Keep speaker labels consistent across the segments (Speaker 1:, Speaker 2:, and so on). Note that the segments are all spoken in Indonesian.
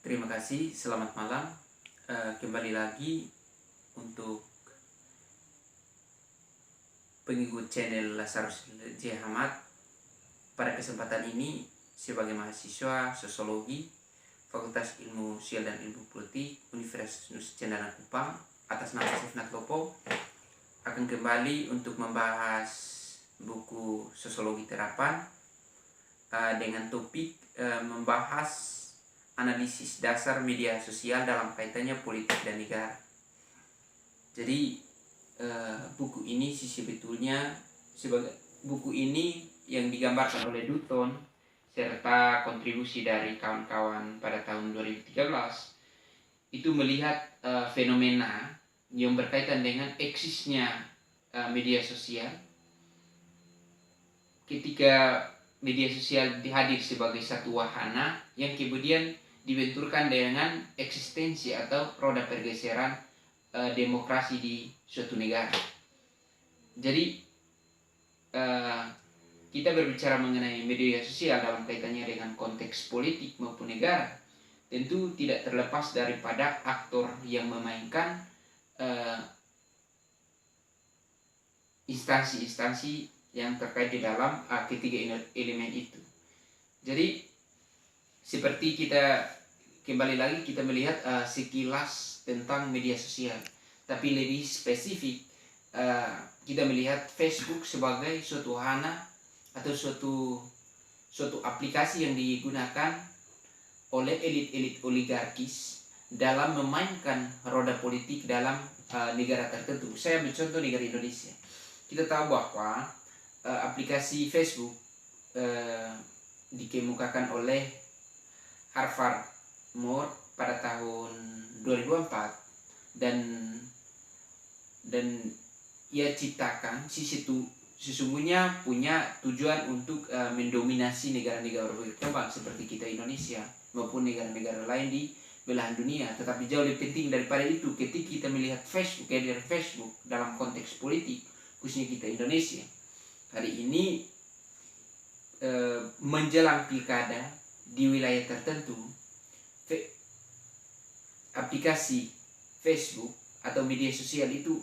Speaker 1: Terima kasih, selamat malam. Kembali lagi untuk pengikut channel Lazarus J. Hamad. Pada kesempatan ini, sebagai mahasiswa sosiologi Fakultas Ilmu Sosial dan Ilmu Politik Universitas Cendana Kupang atas nama Sifnat Lopo akan kembali untuk membahas buku Sosiologi Terapan dengan topik membahas analisis dasar media sosial dalam kaitannya politik dan negara. Jadi buku ini sebetulnya sebagai buku ini yang digambarkan oleh Dutton serta kontribusi dari kawan-kawan pada tahun 2013 itu melihat fenomena yang berkaitan dengan eksisnya media sosial ketika media sosial hadir sebagai satu wahana yang kemudian dibenturkan dengan eksistensi atau roda pergeseran demokrasi di suatu negara. Jadi kita berbicara mengenai media sosial dalam kaitannya dengan konteks politik maupun negara, tentu tidak terlepas daripada aktor yang memainkan instansi-instansi yang terkait di dalam ketiga elemen itu. Jadi seperti kita kembali lagi kita melihat sekilas tentang media sosial, tapi lebih spesifik kita melihat Facebook sebagai suatu wahana atau suatu aplikasi yang digunakan oleh elit-elit oligarkis dalam memainkan roda politik dalam negara tertentu. Saya ambil contoh negara Indonesia. Kita tahu bahwa aplikasi Facebook dikemukakan oleh Harvard Moore pada tahun 2004 dan ia ciptakan sesungguhnya punya tujuan untuk mendominasi negara-negara berkembang seperti kita Indonesia maupun negara-negara lain di belahan dunia. Tetapi jauh lebih penting daripada itu, ketika kita melihat Facebook, kehadiran Facebook dalam konteks politik, khususnya kita Indonesia hari ini menjelang pilkada di wilayah tertentu, aplikasi Facebook atau media sosial itu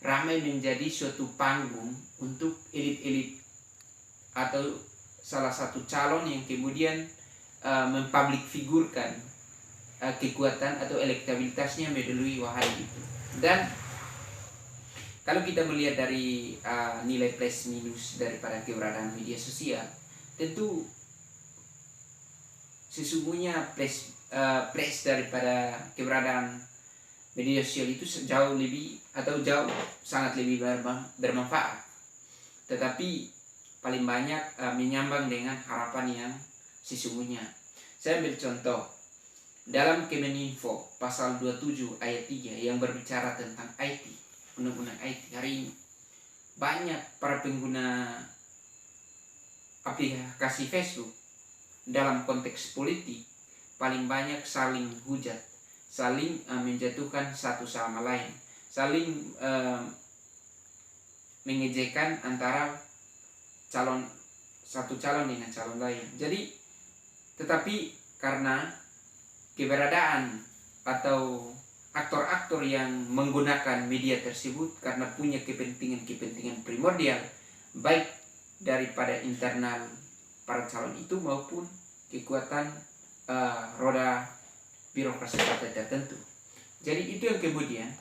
Speaker 1: ramai menjadi suatu panggung untuk elit-elit atau salah satu calon yang kemudian mempublik figurkan kekuatan atau elektabilitasnya melalui wahana itu. Dan kalau kita melihat dari nilai plus minus daripada keberadaan media sosial, tentu sesungguhnya plus daripada keberadaan media sosial itu sangat lebih bermanfaat, tetapi paling banyak menyambang dengan harapan yang sesungguhnya. Saya ambil contoh dalam Kemeninfo pasal 27 ayat 3 yang berbicara tentang IT, undang-undang IT. Hari ini banyak para pengguna aplikasi Facebook dalam konteks politik paling banyak saling hujat, saling menjatuhkan satu sama lain, saling mengejekkan antara satu calon dengan calon lain. Jadi tetapi karena keberadaan atau aktor-aktor yang menggunakan media tersebut karena punya kepentingan primordial baik daripada internal para calon itu maupun kekuatan roda birokrasi partai tertentu. Jadi itu yang kemudian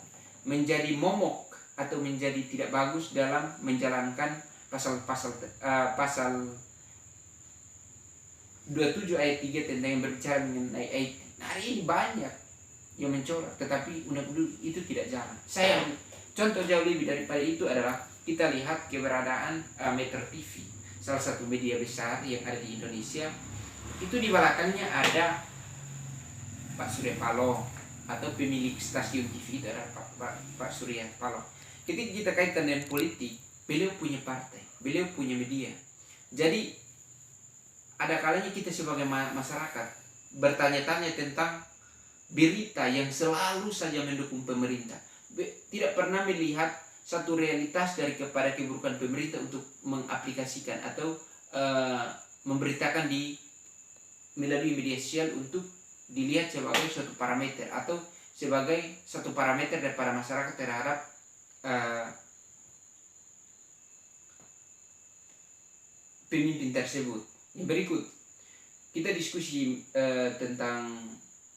Speaker 1: menjadi momok atau menjadi tidak bagus dalam menjalankan pasal 27 ayat 3 tentang yang berbicara mengenai IT. Nah, hari ini banyak yang mencoret, tetapi undang-undang itu tidak jalan. Contoh jauh lebih daripada itu adalah kita lihat keberadaan Metro TV, salah satu media besar yang ada di Indonesia. Itu di belakangnya ada Pak Surya Paloh atau pemilik stasiun TV itu adalah Pak Surya Paloh. Ketika kita kaitkan dengan politik, beliau punya partai, beliau punya media. Jadi ada kalanya kita sebagai masyarakat bertanya-tanya tentang berita yang selalu saja mendukung pemerintah, tidak pernah melihat satu realitas kepada keburukan pemerintah untuk mengaplikasikan atau memberitakan melalui media sosial untuk dilihat sebagai suatu parameter atau sebagai satu parameter daripada masyarakat terhadap pemimpin tersebut. Yang berikut, kita diskusi tentang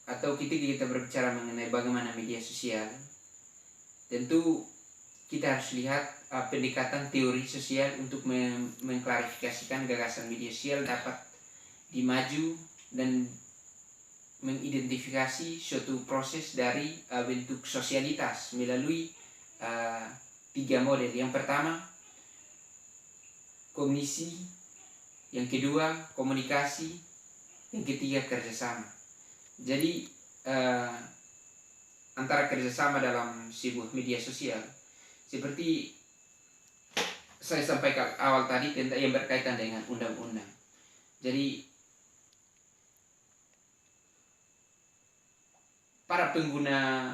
Speaker 1: atau kita berbicara mengenai bagaimana media sosial. Tentu kita harus lihat pendekatan teori sosial untuk mengklarifikasikan gagasan media sosial dapat dimaju dan mengidentifikasi suatu proses dari bentuk sosialitas melalui 3 model. Yang pertama, kognisi, yang kedua komunikasi, yang ketiga kerjasama. Jadi antara kerjasama dalam sebuah media sosial, seperti saya sampaikan awal tadi tentang yang berkaitan dengan undang-undang. Jadi para pengguna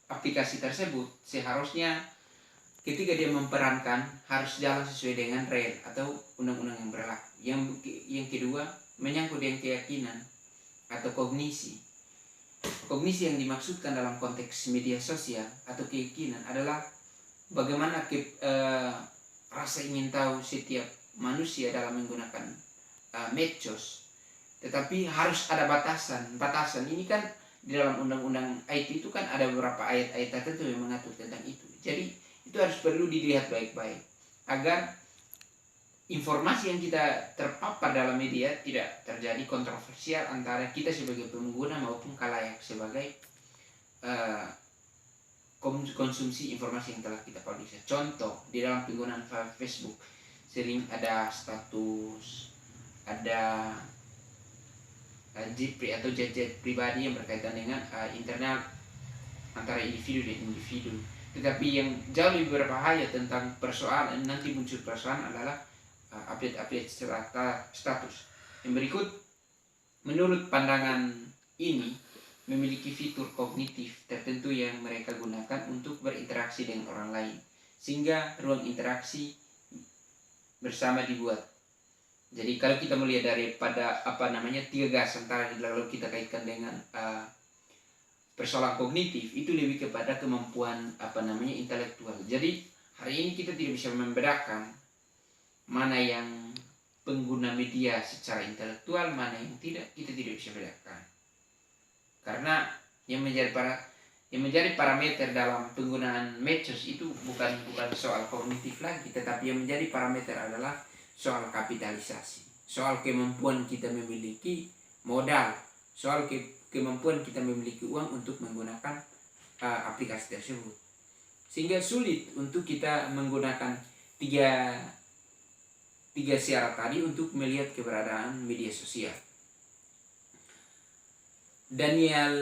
Speaker 1: aplikasi tersebut seharusnya ketika dia memperankan harus jalan sesuai dengan rel atau undang-undang yang berlaku. Yang kedua, menyangkut yang keyakinan atau kognisi. Kognisi yang dimaksudkan dalam konteks media sosial atau keyakinan adalah bagaimana rasa ingin tahu setiap manusia dalam menggunakan medsos. Tetapi harus ada batasan. Batasan ini kan di dalam undang-undang IT itu kan ada beberapa ayat-ayat tertentu yang mengatur tentang itu. Jadi itu harus perlu dilihat baik-baik agar informasi yang kita terpapar dalam media tidak terjadi kontroversial antara kita sebagai pengguna maupun khalayak sebagai konsumsi informasi yang telah kita publish. Contoh, di dalam penggunaan Facebook sering ada status, ada JP atau jet pribadi yang berkaitan dengan internal antara individu dan individu. Tetapi yang jauh lebih berbahaya tentang persoalan nanti muncul persoalan adalah update status. Yang berikut, menurut pandangan ini memiliki fitur kognitif tertentu yang mereka gunakan untuk berinteraksi dengan orang lain, sehingga ruang interaksi bersama dibuat. Jadi kalau kita melihat daripada 3 gas antara lalu kita kaitkan dengan persoalan kognitif, itu lebih kepada kemampuan intelektual. Jadi hari ini kita tidak bisa membedakan mana yang pengguna media secara intelektual, mana yang tidak. Kita tidak bisa bedakan. Karena yang menjadi parameter dalam penggunaan medsos itu bukan soal kognitif lagi, tetapi yang menjadi parameter adalah soal kapitalisasi, soal kemampuan kita memiliki modal, soal kemampuan kita memiliki uang untuk menggunakan aplikasi tersebut. Sehingga sulit untuk kita menggunakan tiga syarat tadi untuk melihat keberadaan media sosial. Daniel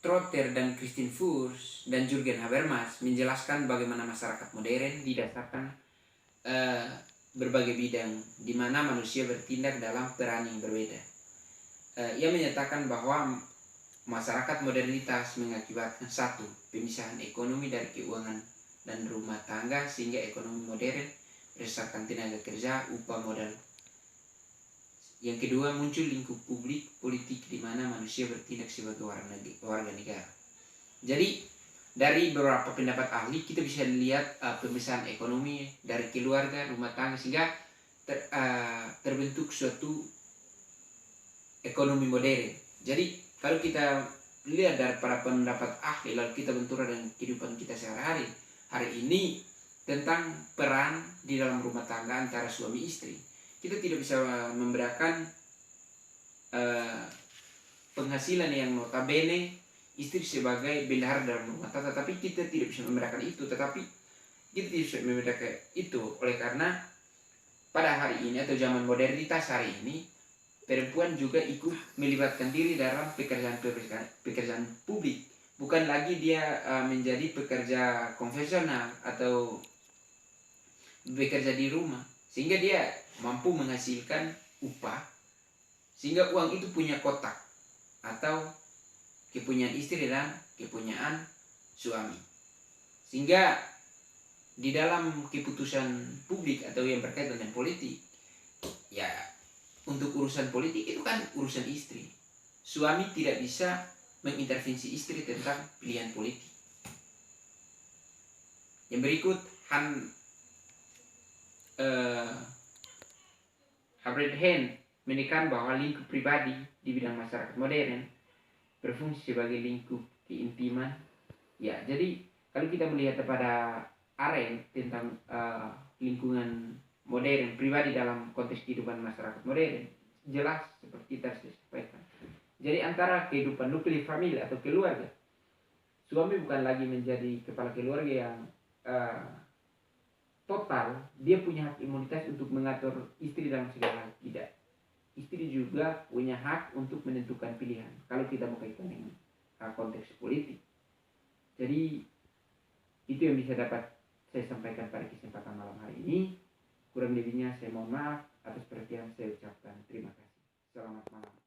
Speaker 1: Trotter dan Christine Furs dan Jürgen Habermas menjelaskan bagaimana masyarakat modern didasarkan berbagai bidang di mana manusia bertindak dalam peran yang berbeda. Ia menyatakan bahwa masyarakat modernitas mengakibatkan satu, pemisahan ekonomi dari keuangan dan rumah tangga sehingga ekonomi modern berdasarkan tenaga kerja, upah, modal. Yang kedua, muncul lingkup publik politik di mana manusia bertindak sebagai warga negara. Jadi dari beberapa pendapat ahli kita bisa lihat pemisahan ekonomi dari keluarga, rumah tangga sehingga terbentuk suatu ekonomi modern. Jadi kalau kita lihat dari para pendapat ahli lalu kita benturkan dengan kehidupan kita sehari-hari hari ini tentang peran di dalam rumah tangga antara suami istri, kita tidak bisa membedakan penghasilan yang notabene istri sebagai bendahara dalam rumah tangga, tapi kita tidak bisa membedakan itu. Tetapi kita tidak bisa membedakan itu oleh karena pada hari ini atau zaman modernitas hari ini, perempuan juga ikut melibatkan diri dalam pekerjaan publik. Bukan lagi dia menjadi pekerja konvensional atau bekerja di rumah, sehingga dia mampu menghasilkan upah, sehingga uang itu punya kotak atau kepunyaan istri dan kepunyaan suami. Sehingga di dalam keputusan publik atau yang berkaitan dengan politik, ya untuk urusan politik itu kan urusan istri. Suami tidak bisa mengintervensi istri tentang pilihan politik. Yang berikut, Harriet Hen menekan bahwa lingkup pribadi di bidang masyarakat modern berfungsi sebagai lingkup keintiman. Ya, jadi kalau kita melihat kepada Arendt tentang lingkungan modern pribadi dalam konteks kehidupan masyarakat modern, jelas seperti tadi saya sampaikan. Jadi antara kehidupan nuklir famili atau keluarga, suami bukan lagi menjadi kepala keluarga yang total, dia punya hak imunitas untuk mengatur istri dalam segala hal. Tidak, istri juga punya hak untuk menentukan pilihan kalau kita mau kaitkan dengan konteks politik. Jadi itu yang bisa dapat saya sampaikan pada kesempatan malam hari ini. Kurang lebihnya saya mohon maaf, atas perhatian saya ucapkan terima kasih. Selamat malam.